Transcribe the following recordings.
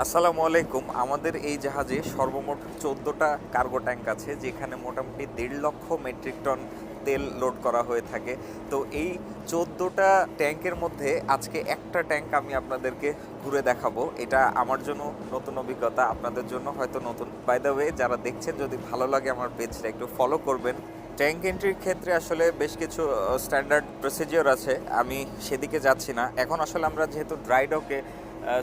আসসালামু আলাইকুম। আমাদের এই জাহাজে সর্বমোট 14টা কার্গো ট্যাঙ্ক আছে, যেখানে মোটামুটি 1.5 লক্ষ মেট্রিক টন তেল লোড করা হয়ে থাকে। তো এই 14টা ট্যাঙ্কের মধ্যে আজকে একটা ট্যাঙ্ক আমি আপনাদেরকে ঘুরে দেখাবো। এটা আমার জন্য নতুন অভিজ্ঞতা, আপনাদের জন্য হয়তো নতুন। বাই দ্য ওয়ে, যারা দেখছেন যদি ভালো লাগে আমার পেজটা একটু ফলো করবেন। ট্যাঙ্ক এন্ট্রির ক্ষেত্রে আসলে বেশ কিছু স্ট্যান্ডার্ড প্রসিজিওর আছে, আমি সেদিকে যাচ্ছি না এখন। আসলে আমরা যেহেতু ড্রাই ডকে,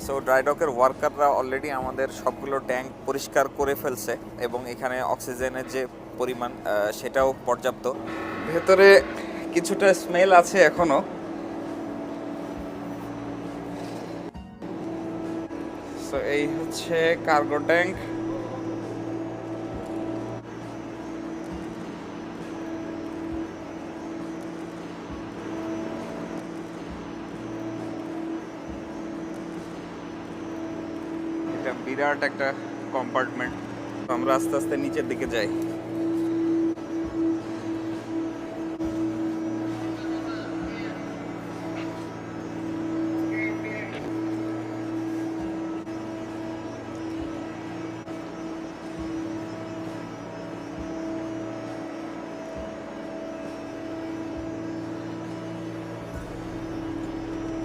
সো ড্রাই ডকের ওয়ার্কাররা অলরেডি আমাদের সবগুলো ট্যাঙ্ক পরিষ্কার করে ফেলছে এবং এখানে অক্সিজেনের যে পরিমাণ সেটাও পর্যাপ্ত। ভেতরে কিছুটা স্মেল আছে এখনো। সো এই হচ্ছে কার্গো ট্যাঙ্ক। এটা বিরাট একটা কম্পার্টমেন্ট। আমরা আস্তে আস্তে নিচের দিকে যাই।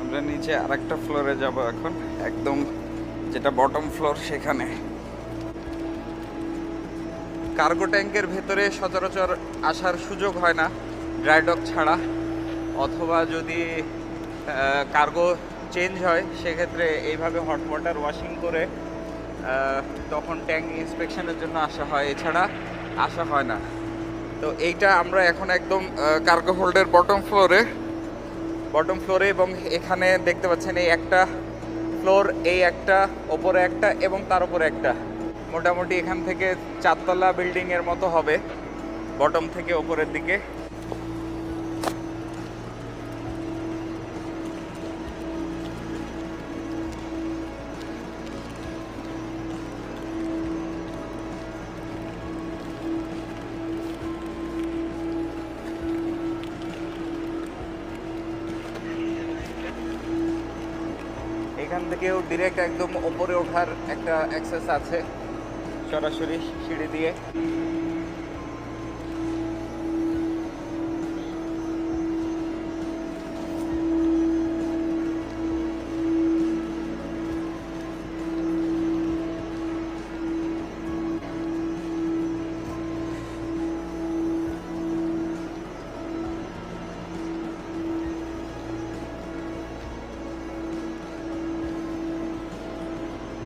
আমরা নিচে আরেকটা ফ্লোরে যাব এখন, একদম যেটা বটম ফ্লোর সেখানে। কার্গো ট্যাঙ্কের ভেতরে সচরাচর আসার সুযোগ হয় না ড্রাই ডক ছাড়া, অথবা যদি কার্গো চেঞ্জ হয় সেক্ষেত্রে এইভাবে হট ওয়াটার ওয়াশিং করে তখন ট্যাঙ্ক ইন্সপেকশনের জন্য আসা হয়, এছাড়া আসা হয় না। তো এইটা আমরা এখন একদম কার্গো হোল্ডের বটম ফ্লোরে এবং এখানে দেখতে পাচ্ছেন এই একটা ফ্লোর, এই একটা, ওপরে একটা এবং তার উপরে একটা, মোটামুটি এখান থেকে 4তলা বিল্ডিংয়ের মতো হবে বটম থেকে ওপরের দিকে। এখান থেকেও ডিরেক্ট একদম ওপরে ওঠার একটা অ্যাক্সেস আছে, সরাসরি সিঁড়ি দিয়ে।